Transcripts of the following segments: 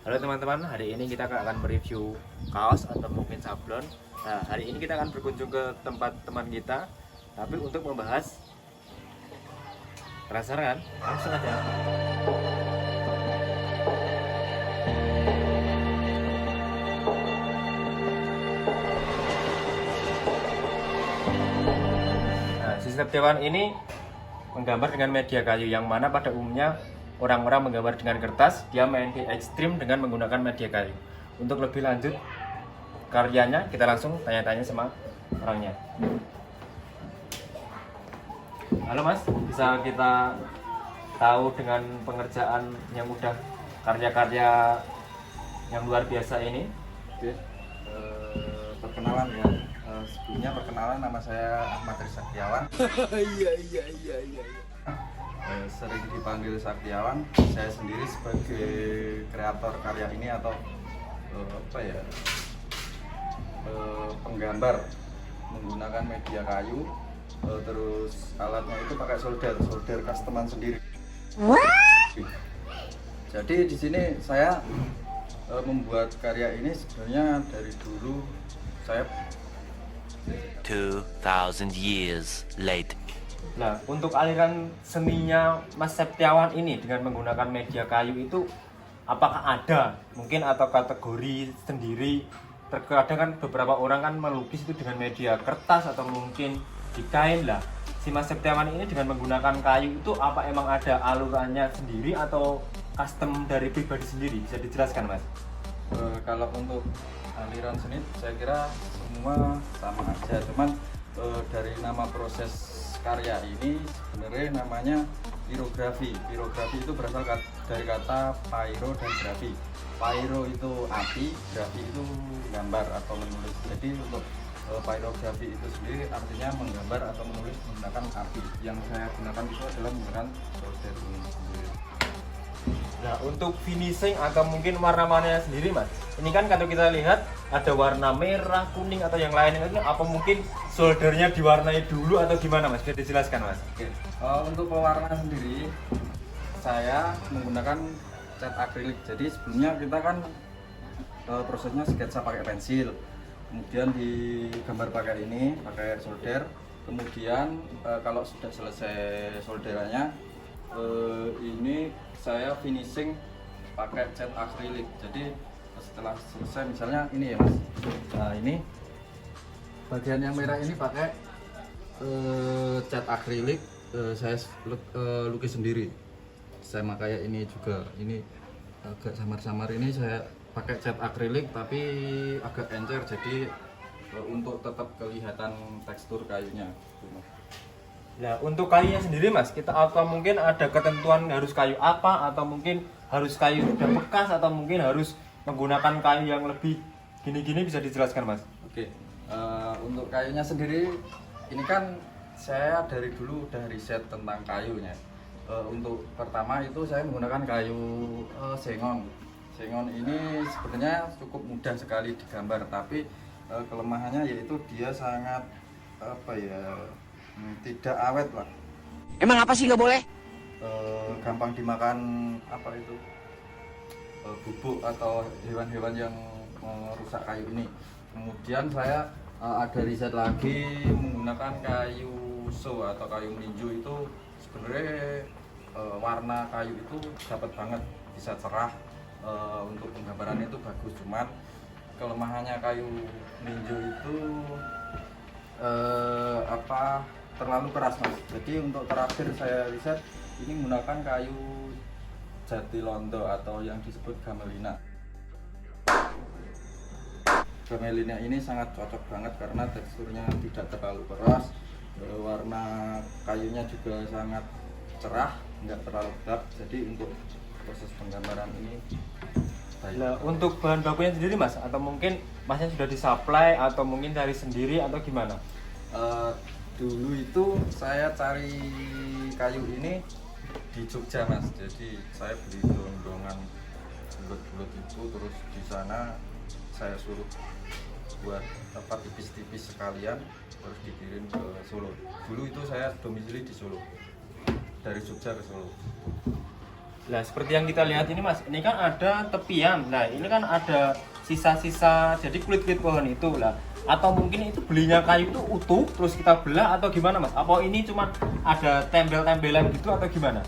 Halo teman-teman, hari ini kita akan mereview kaos atau mungkin sablon. Nah, hari ini kita akan berkunjung ke tempat teman kita, tapi untuk membahas, penasaran kan? Langsung aja. Nah, si Septiawan ini menggambar dengan media kayu, yang mana pada umumnya orang-orang menggambar dengan kertas, dia main di ekstrim dengan menggunakan media kayu. Untuk lebih lanjut karyanya, kita langsung tanya-tanya sama orangnya. Halo Mas, bisa kita tahu dengan pengerjaan yang udah karya-karya yang luar biasa ini? Oke, perkenalan ya. Sebelumnya perkenalan, nama saya Ahmad Rizky Saktiawan. Iya. Sering dipanggil Saktiawan. Saya sendiri sebagai kreator karya ini atau penggambar menggunakan media kayu. Terus alatnya itu pakai solder customan sendiri. Jadi di sini saya membuat karya ini sebenarnya dari dulu saya 2000 years later. Nah, untuk aliran seninya Mas Septiawan ini dengan menggunakan media kayu itu apakah ada mungkin atau kategori sendiri? Terkadang kan beberapa orang kan melukis itu dengan media kertas atau mungkin di kain lah. Si Mas Septiawan ini dengan menggunakan kayu itu apa emang ada alurannya sendiri atau custom dari pribadi sendiri? Bisa dijelaskan Mas? kalau untuk aliran seni saya kira semua sama aja, cuman dari nama proses karya ini sebenarnya namanya pirografi. Pirografi itu berasal dari kata pyro dan grafi. Pyro itu api, grafi itu gambar atau menulis. Jadi untuk pyrografi itu sendiri artinya menggambar atau menulis menggunakan api. Yang saya gunakan itu adalah menggunakan solder ini sendiri. Nah, untuk finishing atau mungkin warna-warnanya sendiri Mas, ini kan kalau kita lihat ada warna merah, kuning atau yang lainnya itu apa mungkin soldernya diwarnai dulu atau gimana Mas? Bisa dijelaskan Mas? Oke, untuk pewarna sendiri saya menggunakan cat akrilik. Jadi sebelumnya kita kan prosesnya sketsa pakai pensil, kemudian digambar pakai ini, pakai solder. Kemudian kalau sudah selesai solderannya, ini saya finishing pakai cat akrilik. Jadi setelah selesai, misalnya ini ya Mas, nah ini bagian yang merah ini pakai cat akrilik, saya lukis sendiri. Sama kayak ini juga, ini agak samar-samar, ini saya pakai cat akrilik tapi agak encer, jadi untuk tetap kelihatan tekstur kayunya. Nah, untuk kayunya sendiri Mas, kita atau mungkin ada ketentuan harus kayu apa atau mungkin harus kayu sudah bekas atau mungkin harus menggunakan kayu yang lebih gini-gini, bisa dijelaskan Mas? Oke, untuk kayunya sendiri ini kan saya dari dulu udah riset tentang kayunya. Untuk pertama itu saya menggunakan kayu sengon. Sengon ini sebenarnya cukup mudah sekali digambar, tapi kelemahannya yaitu dia sangat tidak awet lah. Emang apa sih nggak boleh? Gampang dimakan bubuk atau hewan-hewan yang merusak kayu ini. Kemudian saya ada riset lagi menggunakan kayu so atau kayu melinju. Itu sebenarnya warna kayu itu dapat banget, bisa cerah, untuk penggambarannya itu bagus. Cuman kelemahannya kayu melinju itu terlalu keras Mas. Jadi untuk terakhir saya riset ini menggunakan kayu jati londo atau yang disebut gamelina. Gamelina ini sangat cocok banget karena teksturnya tidak terlalu keras, warna kayunya juga sangat cerah, nggak terlalu gelap. Jadi untuk proses penggambaran ini baik. Nah, untuk bahan bakunya sendiri Mas, atau mungkin Masnya sudah disuplai atau mungkin cari sendiri atau gimana? Dulu itu saya cari kayu ini di Jogja Mas. Jadi saya beli gelondongan bulat-bulat itu, terus di sana saya suruh buat tipis-tipis sekalian, terus dikirim ke Solo. Dulu itu saya domisili di Solo, dari Jogja ke Solo. Nah, seperti yang kita lihat ini Mas, ini kan ada tepian. Nah, ini kan ada sisa-sisa jadi kulit-kulit pohon itu lah. Atau mungkin itu belinya kayu itu utuh terus kita belah atau gimana Mas? Apa ini cuma ada tempel-tempelan gitu atau gimana?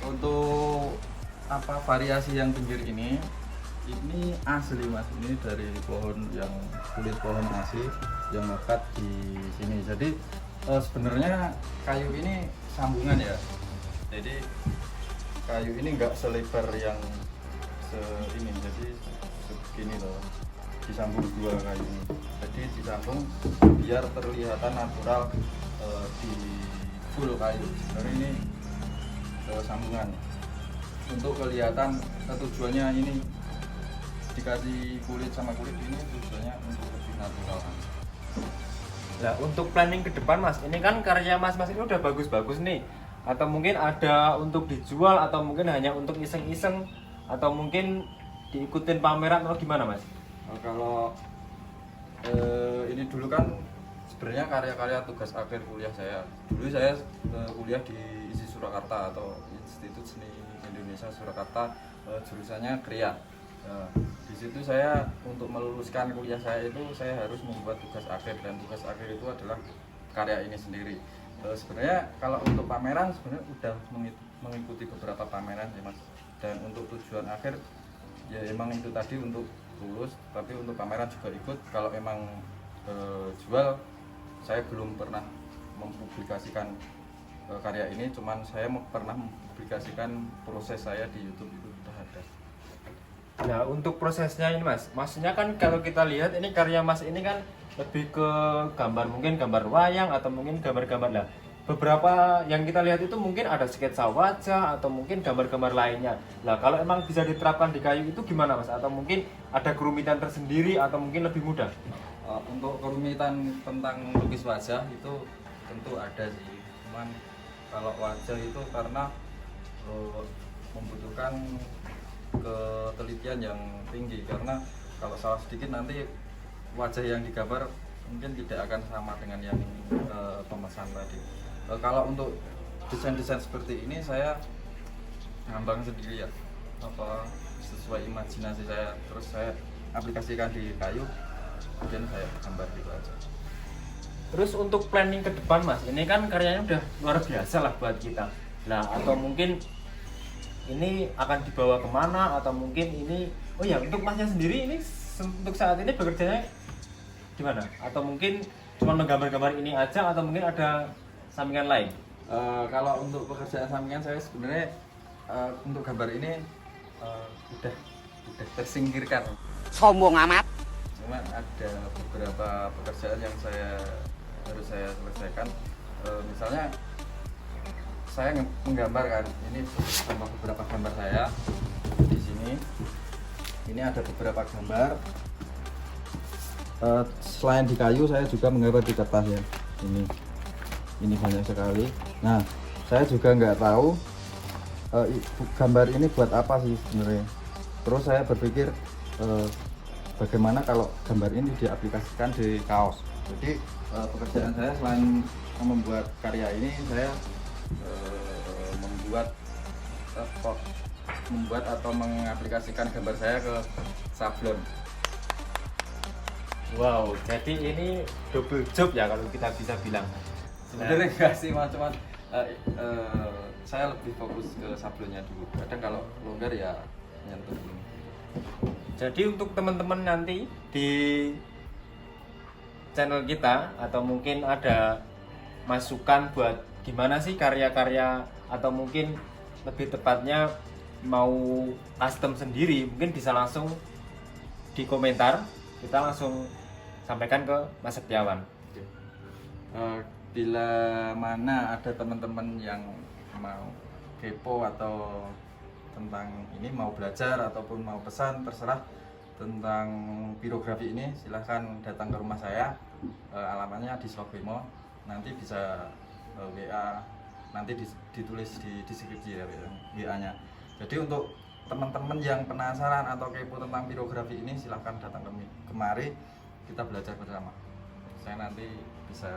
Untuk apa variasi yang pinggir ini asli Mas, ini dari pohon yang kulit pohon asli yang melekat di sini. Jadi sebenarnya kayu ini sambungan ya. Jadi kayu ini enggak selebar yang ini, jadi begini loh, disambung dua kayu ini. Jadi disambung biar terlihatan natural di full kayu. Sebenarnya ini sambungan untuk kelihatan tujuannya ini dikasih kulit sama kulit ini tujuannya untuk lebih natural. Nah, untuk planning ke depan Mas, ini kan karya Mas ini udah bagus-bagus nih. Atau mungkin ada untuk dijual atau mungkin hanya untuk iseng-iseng atau mungkin diikutin pameran atau gimana Mas? Kalau ini dulu kan sebenarnya karya-karya tugas akhir kuliah saya. Dulu saya kuliah di ISI Surakarta atau Institut Seni Indonesia Surakarta, jurusannya Kriya. Di situ saya untuk meluluskan kuliah saya itu saya harus membuat tugas akhir, dan tugas akhir itu adalah karya ini sendiri. Sebenarnya kalau untuk pameran sebenarnya udah mengikuti beberapa pameran ya Mas. Dan untuk tujuan akhir ya emang itu tadi untuk lulus, tapi untuk pameran juga ikut. Kalau emang jual, saya belum pernah mempublikasikan karya ini, cuman saya pernah mempublikasikan proses saya di YouTube, itu sudah ada. Nah, untuk prosesnya ini Mas, maksudnya kan kalau kita lihat ini karya Mas ini kan lebih ke gambar, mungkin gambar wayang atau mungkin gambar-gambar lah. Beberapa yang kita lihat itu mungkin ada sketsa wajah atau mungkin gambar-gambar lainnya. Nah, kalau emang bisa diterapkan di kayu itu gimana Mas? Atau mungkin ada kerumitan tersendiri atau mungkin lebih mudah? Untuk kerumitan tentang lukis wajah itu tentu ada sih. Cuman kalau wajah itu karena membutuhkan ketelitian yang tinggi, karena kalau salah sedikit nanti wajah yang digambar mungkin tidak akan sama dengan yang pemesan tadi. Kalau untuk desain-desain seperti ini saya ngambang sendiri ya, apa sesuai imajinasi saya, terus saya aplikasikan di kayu, kemudian saya gambar gitu aja. Terus untuk planning ke depan Mas, ini kan karyanya udah luar biasa lah buat kita. Nah, atau mungkin ini akan dibawa kemana atau mungkin ini, oh ya untuk Masnya sendiri ini untuk saat ini bekerjanya gimana? Atau mungkin cuma menggambar-gambar ini aja atau mungkin ada sampingan lain? Kalau untuk pekerjaan sampingan saya sebenarnya untuk gambar ini udah tersingkirkan. Sombong amat. Cuma ada beberapa pekerjaan yang harus saya selesaikan. Misalnya saya menggambarkan ini sama beberapa gambar saya di sini. Ini ada beberapa gambar. Selain di kayu, saya juga menggambar di kertas ya. Ini banyak sekali. Nah, saya juga nggak tahu gambar ini buat apa sih sebenarnya. Terus saya berpikir bagaimana kalau gambar ini diaplikasikan di kaos. Jadi pekerjaan saya selain membuat karya ini, saya membuat atau mengaplikasikan gambar saya ke sablon. Wow, jadi ini double job ya kalau kita bisa bilang. Sebenarnya enggak sih, cuma saya lebih fokus ke sablonnya dulu. Kadang kalau longgar ya nyentuh ini. Jadi untuk teman-teman nanti di channel kita atau mungkin ada masukan buat gimana sih karya-karya atau mungkin lebih tepatnya mau custom sendiri, mungkin bisa langsung di komentar, kita langsung sampaikan ke Mas Setiawan. Bila mana ada teman-teman yang mau kepo atau tentang ini, mau belajar ataupun mau pesan, terserah tentang pirografi ini, silahkan datang ke rumah saya. Alamatnya di Slogimo, nanti bisa WA, nanti ditulis di deskripsi ya WA-nya. Jadi untuk teman-teman yang penasaran atau kepo tentang pirografi ini, silahkan datang kemari, kita belajar bersama. Saya nanti bisa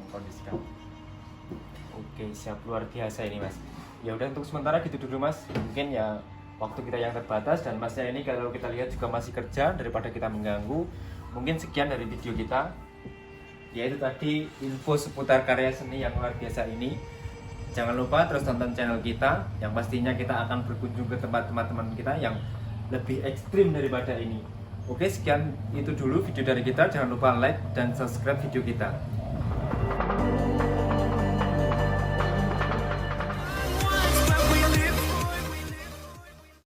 mengkondisikan. Oke, siap, luar biasa ini Mas. Ya udah untuk sementara gitu dulu Mas. Mungkin ya waktu kita yang terbatas dan Masnya ini kalau kita lihat juga masih kerja, daripada kita mengganggu. Mungkin sekian dari video kita. Yaitu tadi info seputar karya seni yang luar biasa ini. Jangan lupa terus tonton channel kita, yang pastinya kita akan berkunjung ke tempat teman-teman kita yang lebih ekstrim daripada ini. Oke, sekian itu dulu video dari kita. Jangan lupa like dan subscribe video kita.